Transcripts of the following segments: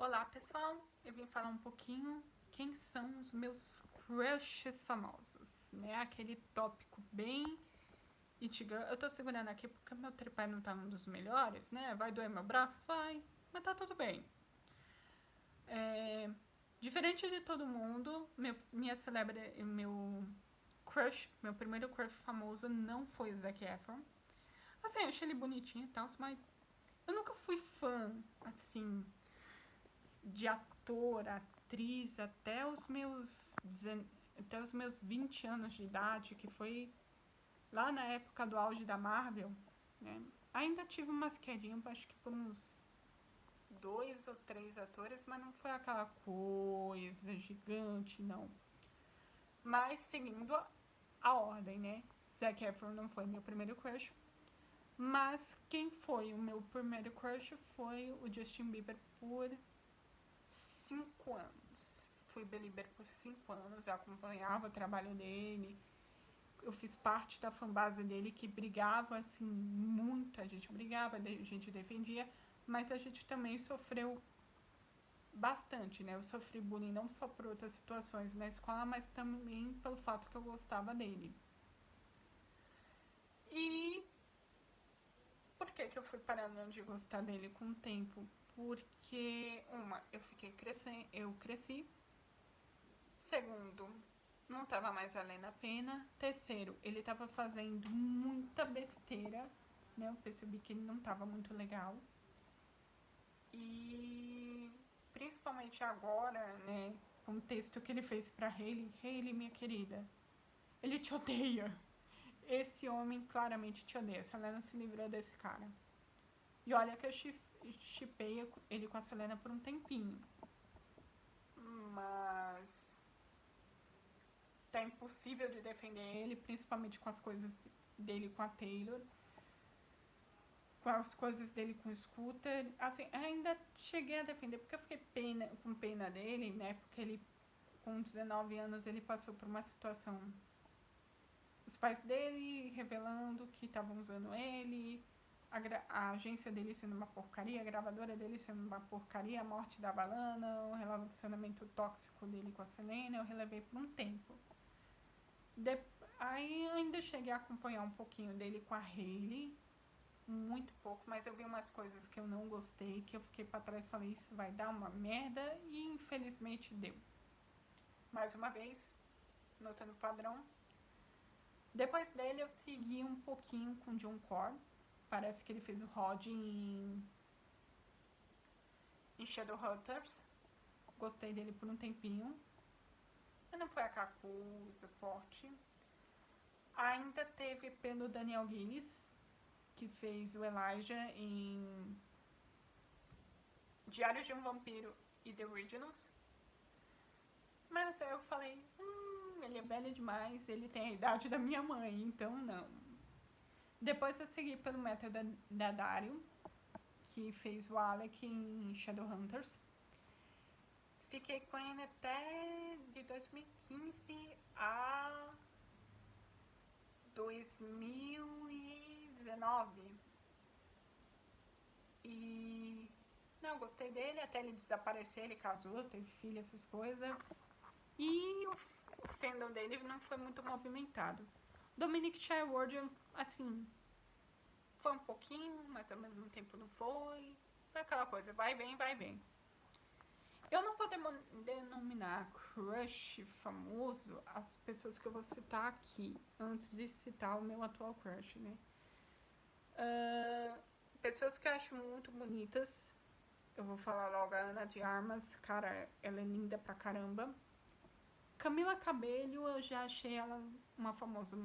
Olá pessoal, eu vim falar um pouquinho quem são os meus crushes famosos, né? Aquele tópico bem Itigan. Eu tô segurando aqui porque meu tripé não tá um dos melhores, né? Vai doer meu braço? Vai, mas tá tudo bem. Diferente de todo mundo, meu primeiro crush famoso não foi o Zac Efron. Assim, achei ele bonitinho e tal, mas eu nunca fui fã, assim, de ator, atriz até os meus 20 anos de idade, que foi lá na época do auge da Marvel, né? Ainda tive umas quedinhas, acho que por uns 2 ou 3 atores, mas não foi aquela coisa gigante, não. Mas seguindo a ordem, né? Zac Efron não foi meu primeiro crush, mas quem foi o meu primeiro crush foi o Justin Bieber por 5 anos. Fui belieber por 5 anos, eu acompanhava o trabalho dele, eu fiz parte da fanbase dele que brigava, assim, muito, a gente brigava, a gente defendia, mas a gente também sofreu bastante, né? Eu sofri bullying não só por outras situações na escola, mas também pelo fato que eu gostava dele. E por que eu fui parando de gostar dele com o tempo? Porque, eu cresci. Segundo, não estava mais valendo a pena. Terceiro, ele estava fazendo muita besteira, né? Eu percebi que ele não estava muito legal. E principalmente agora, né? Com o texto que ele fez pra Hailey, minha querida, ele te odeia. Esse homem claramente te odeia. A Selena se livrou desse cara. E olha que eu chipei ele com a Selena por um tempinho. Mas tá impossível de defender ele, principalmente com as coisas dele com a Taylor, com as coisas dele com o Scooter. Assim, ainda cheguei a defender porque eu fiquei com pena dele, né? Porque ele, com 19 anos, ele passou por uma situação. Os pais dele revelando que estavam usando ele, a agência dele sendo uma porcaria, a gravadora dele sendo uma porcaria, a morte da Balana, o relacionamento tóxico dele com a Selena, eu relevei por um tempo. Aí ainda cheguei a acompanhar um pouquinho dele com a Hailey, muito pouco, mas eu vi umas coisas que eu não gostei, que eu fiquei pra trás e falei, isso vai dar uma merda, e infelizmente deu. Mais uma vez, notando o padrão. Depois dele eu segui um pouquinho com John Core, parece que ele fez o Rod em Shadowhunters, gostei dele por um tempinho, mas não foi aquela coisa forte. Ainda teve pelo Daniel Gillis, que fez o Elijah em Diários de um Vampiro e The Originals. Mas aí eu falei, ele é velho demais, ele tem a idade da minha mãe, então não. Depois eu segui pelo método da Dario, que fez o Alec em Shadowhunters. Fiquei com ele até de 2015 a 2019. E não, gostei dele, até ele desaparecer, ele casou, teve filho, essas coisas. E o fandom dele não foi muito movimentado. Dominic Sherwood, assim, foi um pouquinho, mas ao mesmo tempo não foi. Foi aquela coisa, vai bem, vai bem. Eu não vou denominar crush famoso as pessoas que eu vou citar aqui, antes de citar o meu atual crush, né? Pessoas que eu acho muito bonitas. Eu vou falar logo a Ana de Armas, cara, ela é linda pra caramba. Camila Cabello, eu já achei ela uma famosa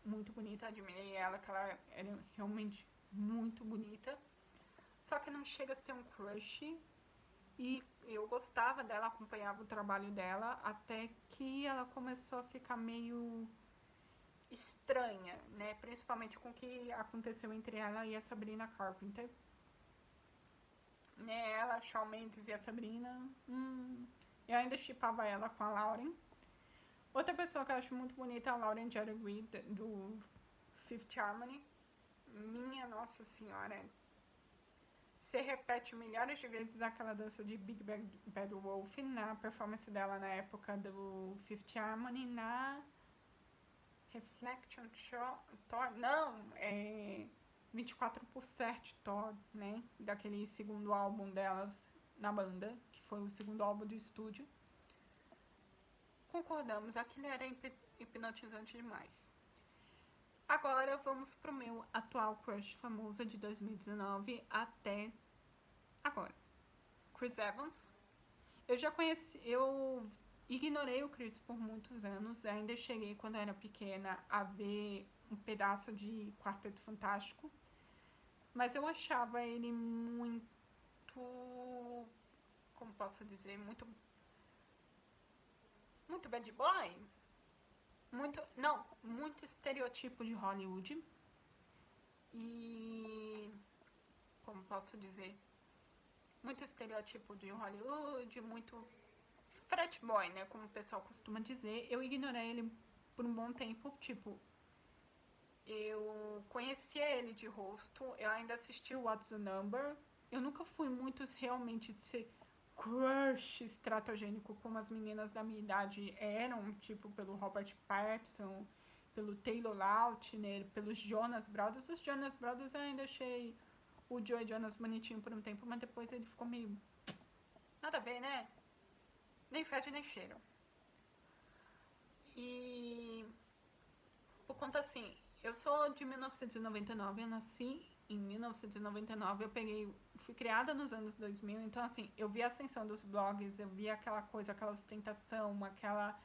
muito bonita, admirei ela, que ela era realmente muito bonita. Só que não chega a ser um crush. E eu gostava dela, acompanhava o trabalho dela, até que ela começou a ficar meio estranha, né? Principalmente com o que aconteceu entre ela e a Sabrina Carpenter. Né? Ela, Shawn Mendes e a Sabrina. Eu ainda chipava ela com a Lauren. Outra pessoa que eu acho muito bonita é a Lauren Jody Reid, do Fifth Harmony. Minha Nossa Senhora. você repete milhares de vezes aquela dança de Big Bad Wolf na performance dela na época do Fifth Harmony, na Reflection Tour, não, 24 por Cert Tour, né, daquele segundo álbum delas na banda, que foi o segundo álbum de estúdio. Concordamos, aquilo era hipnotizante demais. Agora vamos pro meu atual crush famoso de 2019 até agora. Chris Evans. Eu ignorei o Chris por muitos anos, ainda cheguei quando eu era pequena a ver um pedaço de Quarteto Fantástico, mas eu achava ele muito, como posso dizer, muito bad boy, muito estereotipo de Hollywood. E como posso dizer, muito estereotipo de Hollywood, muito frat boy, né, como o pessoal costuma dizer. Eu ignorei ele por um bom tempo, tipo, eu conhecia ele de rosto, eu ainda assisti o What's the Number. Eu nunca fui muito realmente de ser crush estratogênico como as meninas da minha idade eram, tipo pelo Robert Pattinson, pelo Taylor Lautner, pelos Jonas Brothers. Os Jonas Brothers eu ainda achei o Joey Jonas bonitinho por um tempo, mas depois ele ficou meio... nada a ver, né? Nem fede nem cheiro. E... por conta assim, eu sou de 1999, eu nasci em 1999, fui criada nos anos 2000, então assim, eu vi a ascensão dos blogs, eu vi aquela coisa, aquela ostentação, aquela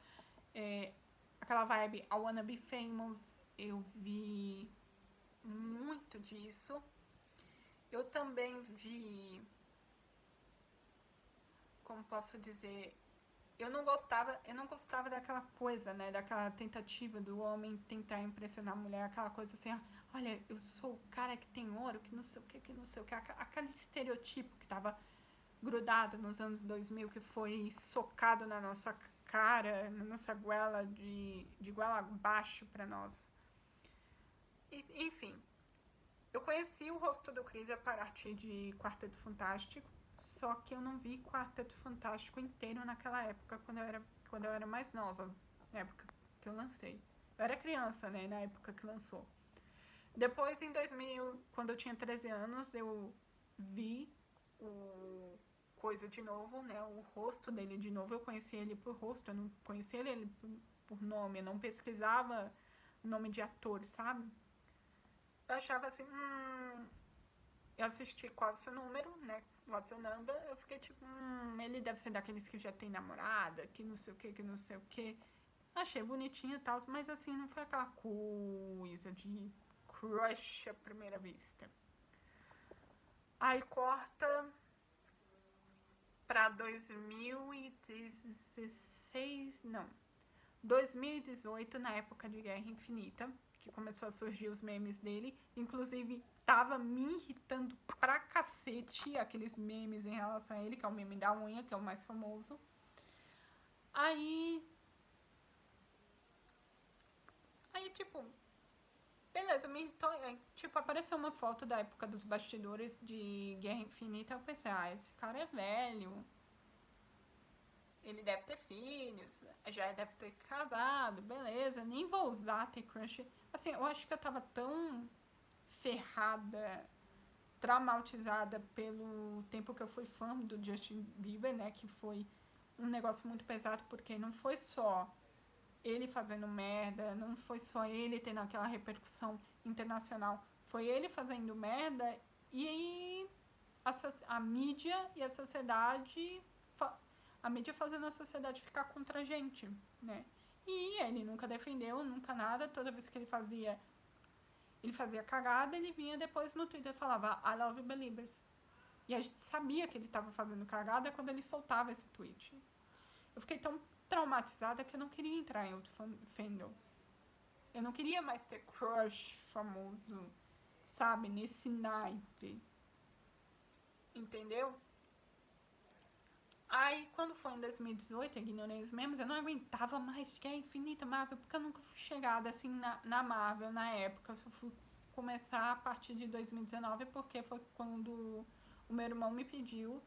vibe I wanna be famous, eu vi muito disso. Eu também vi, como posso dizer, eu não gostava daquela coisa, né, daquela tentativa do homem tentar impressionar a mulher, aquela coisa assim, olha, eu sou o cara que tem ouro, que não sei o que, aquele estereotipo que tava grudado nos anos 2000, que foi socado na nossa cara, na nossa goela, de goela abaixo pra nós. Enfim, eu conheci o rosto do Chris a partir de Quarteto Fantástico, só que eu não vi Quarteto Fantástico inteiro naquela época, quando eu era mais nova, na época que eu lancei. Eu era criança, né, na época que lançou. Depois, em 2000, quando eu tinha 13 anos, eu vi o coisa de novo, né, o rosto dele de novo. Eu conheci ele por rosto, eu não conhecia ele por nome, eu não pesquisava o nome de ator, sabe? Eu achava assim, eu assisti Qual é o Seu Número, né, What's Your Number, eu fiquei tipo, ele deve ser daqueles que já tem namorada, que não sei o que. Achei bonitinho e tal, mas assim, não foi aquela coisa de crush à primeira vista. Aí corta pra 2016, não, 2018, na época de Guerra Infinita, que começou a surgir os memes dele. Inclusive, tava me irritando pra cacete aqueles memes em relação a ele, que é o meme da unha, que é o mais famoso. Aí, tipo, beleza, me irritou. Tipo, apareceu uma foto da época dos bastidores de Guerra Infinita. Eu pensei, esse cara é velho, ele deve ter filhos, já deve ter casado, beleza, nem vou usar ter crush. Assim, eu acho que eu tava tão ferrada, traumatizada pelo tempo que eu fui fã do Justin Bieber, né, que foi um negócio muito pesado, porque não foi só ele fazendo merda, não foi só ele tendo aquela repercussão internacional, foi ele fazendo merda e a mídia e a sociedade, a mídia fazendo a sociedade ficar contra a gente, né? E ele nunca defendeu, nunca nada. Toda vez que ele fazia cagada, ele vinha depois no Twitter e falava I love Beliebers. E a gente sabia que ele estava fazendo cagada quando ele soltava esse tweet. Eu fiquei tão traumatizada que eu não queria entrar em outro fandom. Eu não queria mais ter crush famoso, sabe, nesse naipe. Entendeu? Aí, quando foi em 2018, eu ignorei os memes, eu não aguentava mais de Guerra Infinita, Marvel, porque eu nunca fui chegada assim na Marvel na época. Eu só fui começar a partir de 2019, porque foi quando o meu irmão me pediu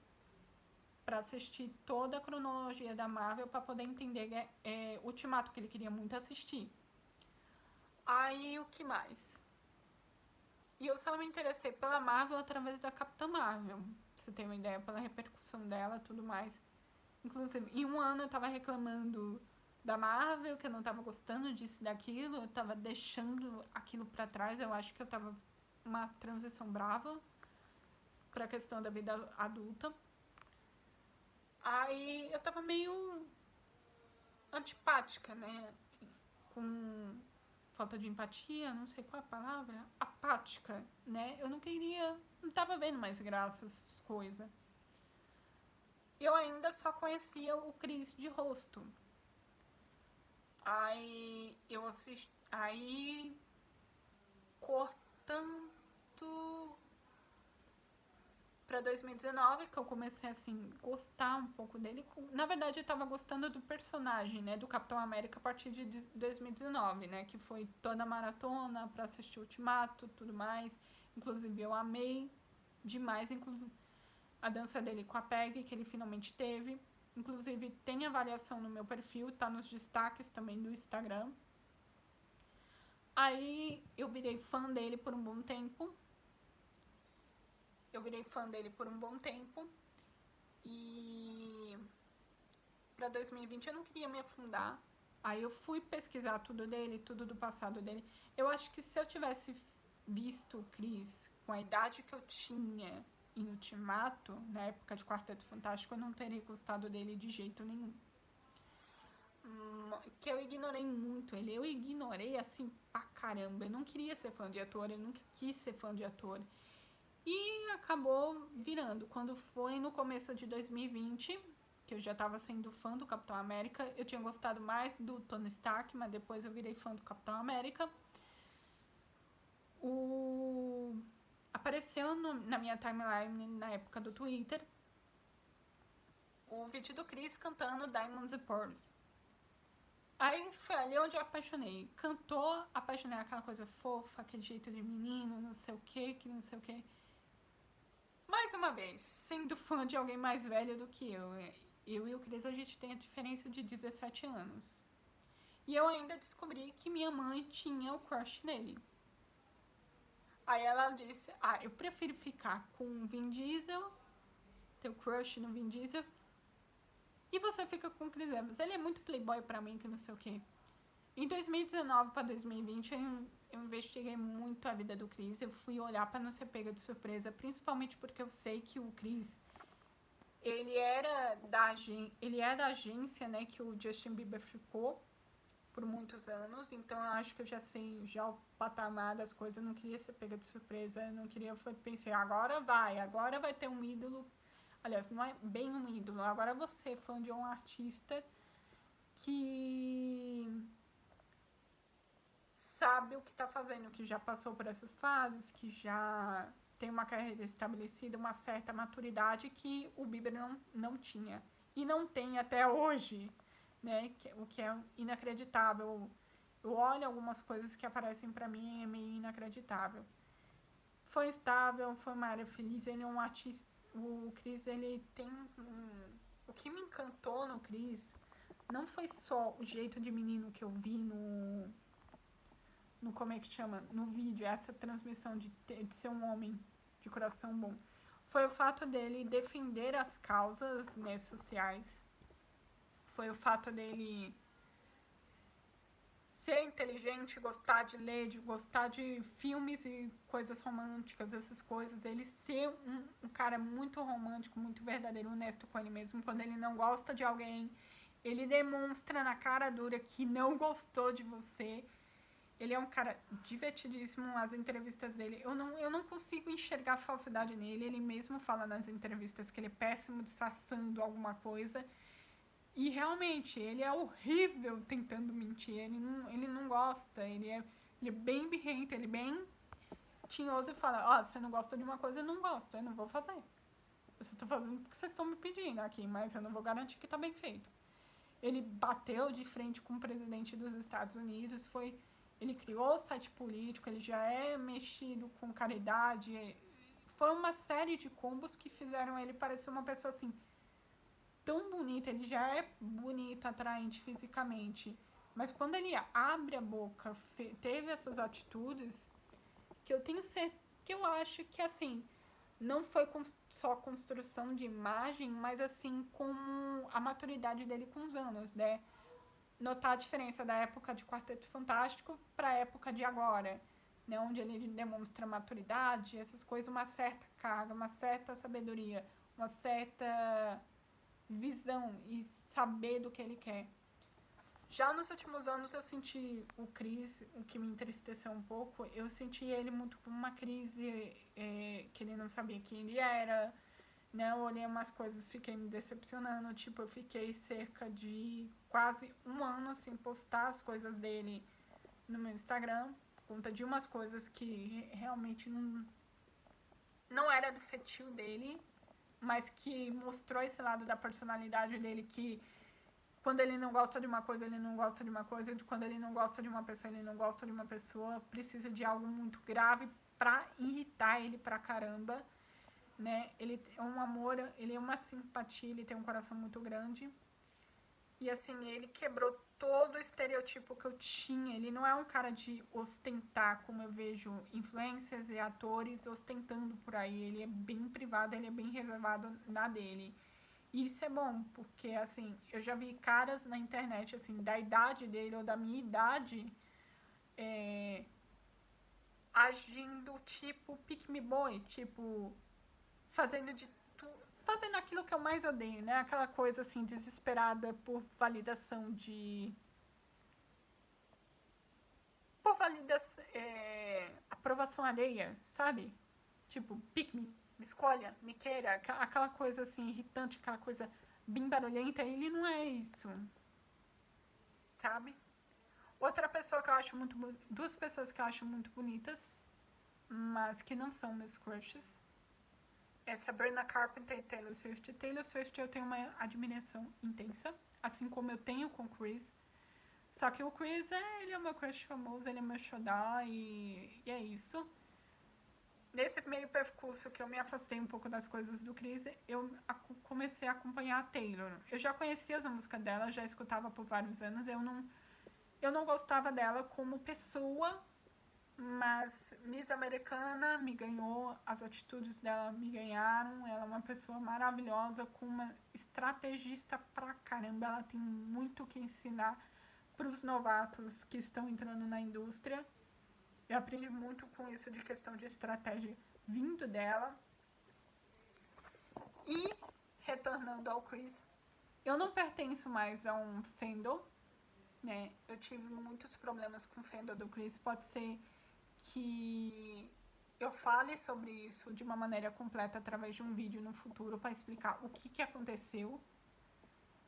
pra assistir toda a cronologia da Marvel pra poder entender Ultimato, que ele queria muito assistir. Aí, o que mais? E eu só me interessei pela Marvel através da Capitã Marvel, pra você ter uma ideia, pela repercussão dela e tudo mais. Inclusive, em um ano eu tava reclamando da Marvel, que eu não tava gostando disso e daquilo, eu tava deixando aquilo pra trás, eu acho que eu tava uma transição brava pra questão da vida adulta. Aí eu tava meio antipática, né? Com falta de empatia, não sei qual é a palavra, apática, né? Eu não queria, não tava vendo mais graça essas coisas. Eu ainda só conhecia o Chris de rosto. Aí eu assisti, aí cortando pra 2019, que eu comecei assim gostar um pouco dele. Na verdade, eu tava gostando do personagem, né, do Capitão América a partir de 2019, né, que foi toda a maratona pra assistir Ultimato, tudo mais. Inclusive eu amei demais, inclusive a dança dele com a Peggy, que ele finalmente teve. Inclusive tem avaliação no meu perfil, tá nos destaques também do Instagram. Aí eu virei fã dele por um bom tempo. E pra 2020 eu não queria me afundar. Aí eu fui pesquisar tudo dele, tudo do passado dele. Eu acho que se eu tivesse visto o Chris com a idade que eu tinha em Ultimato, na época de Quarteto Fantástico, eu não teria gostado dele de jeito nenhum. Que eu ignorei muito ele. Eu ignorei assim pra caramba. Eu não queria ser fã de ator, eu nunca quis ser fã de ator. E acabou virando. Quando foi no começo de 2020, que eu já tava sendo fã do Capitão América, eu tinha gostado mais do Tony Stark, mas depois eu virei fã do Capitão América. Apareceu na minha timeline na época do Twitter o vídeo do Chris cantando Diamonds and Pearls. Aí foi ali onde eu apaixonei. Cantou, apaixonei, aquela coisa fofa, aquele jeito de menino, não sei o que não sei o que. Mais uma vez, sendo fã de alguém mais velho do que eu. Eu e o Chris, a gente tem a diferença de 17 anos. E eu ainda descobri que minha mãe tinha o crush nele. Aí ela disse, eu prefiro ficar com o Vin Diesel, teu crush no Vin Diesel, e você fica com o Chris Evans. Ele é muito playboy pra mim, que não sei o que. Em 2019 para 2020, eu investiguei muito a vida do Chris. Eu fui olhar para não ser pega de surpresa, principalmente porque eu sei que o Chris, ele é da agência, né, que o Justin Bieber ficou por muitos anos. Então eu acho que eu já sei já o patamar das coisas. Eu não queria ser pega de surpresa, eu não queria, pensei, agora vai ter um ídolo. Aliás, não é bem um ídolo, agora você é fã de um artista que sabe o que tá fazendo, que já passou por essas fases, que já tem uma carreira estabelecida, uma certa maturidade que o Bieber não tinha. E não tem até hoje, né? O que é inacreditável. Eu olho algumas coisas que aparecem pra mim e é meio inacreditável. Foi estável, foi uma área feliz, ele é um artista. O Chris, ele tem o que me encantou no Chris não foi só o jeito de menino que eu vi no como é que chama, no vídeo, essa transmissão de ser um homem de coração bom. Foi o fato dele defender as causas, né, sociais. Foi o fato dele ser inteligente, gostar de ler, de gostar de filmes e coisas românticas, essas coisas. Ele ser um cara muito romântico, muito verdadeiro, honesto com ele mesmo. Quando ele não gosta de alguém, ele demonstra na cara dura que não gostou de você. Ele é um cara divertidíssimo, as entrevistas dele, eu não consigo enxergar falsidade nele. Ele mesmo fala nas entrevistas que ele é péssimo disfarçando alguma coisa. E realmente, ele é horrível tentando mentir, ele não gosta, ele é bem birrento, ele é bem tinhoso e fala, você não gosta de uma coisa, eu não gosto, eu não vou fazer. Eu estou fazendo porque vocês estão me pedindo aqui, mas eu não vou garantir que está bem feito. Ele bateu de frente com o presidente dos Estados Unidos, ele criou o site político, ele já é mexido com caridade, foi uma série de combos que fizeram ele parecer uma pessoa assim tão bonita. Ele já é bonito, atraente fisicamente, mas quando ele abre a boca, teve essas atitudes que eu tenho certeza, que eu acho que assim não foi só construção de imagem, mas assim com a maturidade dele com os anos, né? Notar a diferença da época de Quarteto Fantástico para a época de agora, né? Onde ele demonstra maturidade, essas coisas, uma certa carga, uma certa sabedoria, uma certa visão e saber do que ele quer. Já nos últimos anos eu senti o Chris, o que me entristeceu um pouco, eu senti ele muito com uma crise que ele não sabia quem ele era, né? Eu olhei umas coisas, fiquei me decepcionando, tipo, eu fiquei cerca de quase um ano sem postar as coisas dele no meu Instagram, por conta de umas coisas que realmente não era do feitio dele, mas que mostrou esse lado da personalidade dele, que quando ele não gosta de uma coisa, ele não gosta de uma coisa, e quando ele não gosta de uma pessoa, ele não gosta de uma pessoa, precisa de algo muito grave pra irritar ele pra caramba, né? Ele é um amor, ele é uma simpatia, ele tem um coração muito grande. E assim, ele quebrou todo o estereotipo que eu tinha. Ele não é um cara de ostentar, como eu vejo influencers e atores ostentando por aí. Ele é bem privado, ele é bem reservado na dele. E isso é bom, porque assim, eu já vi caras na internet, assim, da idade dele ou da minha idade, agindo tipo pick me boy, tipo, fazendo de fazendo aquilo que eu mais odeio, né? Aquela coisa assim, desesperada por validação de. Por validação. Aprovação alheia, sabe? Tipo, pick me escolha, me queira, aquela coisa assim, irritante, aquela coisa bem barulhenta. Ele não é isso, sabe? Outra pessoa que eu acho muito. Duas pessoas que eu acho muito bonitas, mas que não são meus crushes, é Sabrina Carpenter e Taylor Swift. Taylor Swift eu tenho uma admiração intensa, assim como eu tenho com Chris. Só que o Chris, ele é o meu crush famoso, ele é meu xodó e é isso. Nesse meio percurso que eu me afastei um pouco das coisas do Chris, eu comecei a acompanhar a Taylor. Eu já conhecia as músicas dela, já escutava por vários anos, eu não gostava dela como pessoa, mas Miss Americana me ganhou, as atitudes dela me ganharam. Ela é uma pessoa maravilhosa, com uma estrategista pra caramba. Ela tem muito que ensinar para os novatos que estão entrando na indústria. Eu aprendi muito com isso de questão de estratégia vindo dela. E, retornando ao Chris, eu não pertenço mais a um fandom, né? Eu tive muitos problemas com o fandom do Chris. Pode ser que eu fale sobre isso de uma maneira completa através de um vídeo no futuro para explicar o que aconteceu.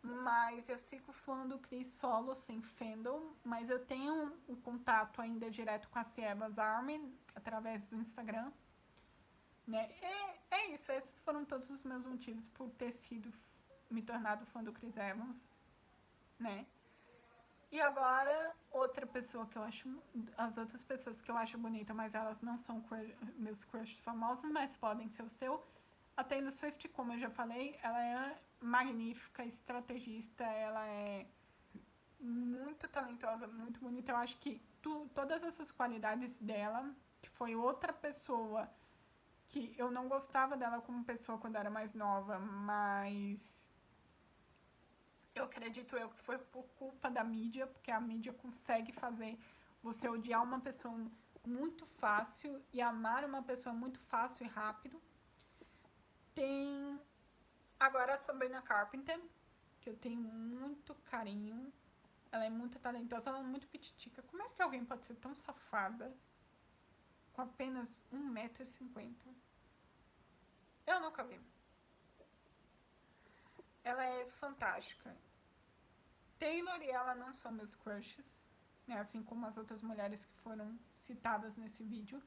Mas eu sigo fã do Chris solo, sem fandom, mas eu tenho um contato ainda direto com a Ciebas Army através do Instagram, né? É isso, esses foram todos os meus motivos por ter me tornado fã do Chris Evans, né? E agora, outra pessoa que eu acho, as outras pessoas que eu acho bonita, mas elas não são meus crushes famosos, mas podem ser o seu. A Taylor Swift, como eu já falei, ela é magnífica, estrategista, ela é muito talentosa, muito bonita. Eu acho que todas essas qualidades dela, que foi outra pessoa que eu não gostava dela como pessoa quando era mais nova, mas eu acredito que foi por culpa da mídia, porque a mídia consegue fazer você odiar uma pessoa muito fácil e amar uma pessoa muito fácil e rápido. Tem agora a Sabrina Carpenter, que eu tenho muito carinho. Ela é muito talentosa, ela é muito pititica. Como é que alguém pode ser tão safada com apenas 1,50 m? Eu nunca vi. Ela é fantástica. Taylor e ela não são meus crushes, né? Assim como as outras mulheres que foram citadas nesse vídeo.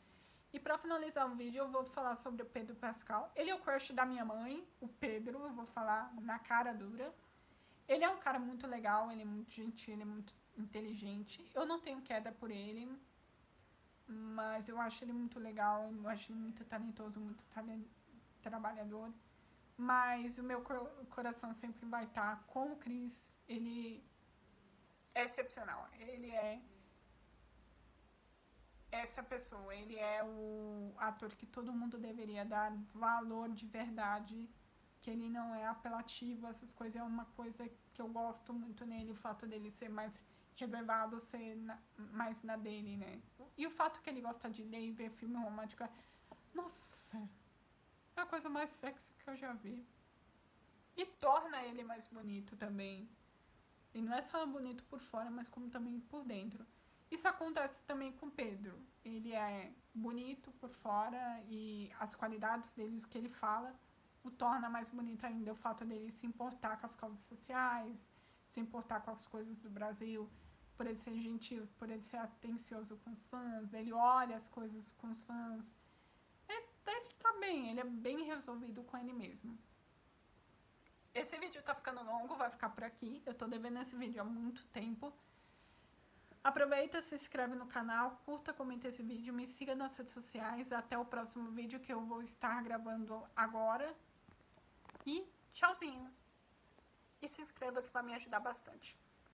E pra finalizar o vídeo, eu vou falar sobre o Pedro Pascal. Ele é o crush da minha mãe, o Pedro, eu vou falar na cara dura. Ele é um cara muito legal, ele é muito gentil, ele é muito inteligente. Eu não tenho queda por ele. mas eu acho ele muito legal, eu acho ele muito talentoso, muito trabalhador. Mas o meu coração sempre vai estar com o Chris. Ele é excepcional. Ele é essa pessoa. Ele é o ator que todo mundo deveria dar valor de verdade. Que ele não é apelativo, essas coisas. É uma coisa que eu gosto muito nele. O fato dele ser mais reservado, ser mais na dele, né? E o fato que ele gosta de ler e ver filme romântico. Nossa, é a coisa mais sexy que eu já vi. E torna ele mais bonito também. E não é só bonito por fora, mas como também por dentro. Isso acontece também com Pedro. Ele é bonito por fora e as qualidades dele, o que ele fala, o torna mais bonito ainda. O fato dele se importar com as causas sociais, se importar com as coisas do Brasil, por ele ser gentil, por ele ser atencioso com os fãs, ele olha as coisas com os fãs. Ele tá bem, ele é bem resolvido com ele mesmo. Esse vídeo tá ficando longo, vai ficar por aqui. Eu tô devendo esse vídeo há muito tempo. Aproveita, se inscreve no canal, curta, comenta esse vídeo, me siga nas redes sociais. Até o próximo vídeo que eu vou estar gravando agora. E tchauzinho! E se inscreva que vai me ajudar bastante.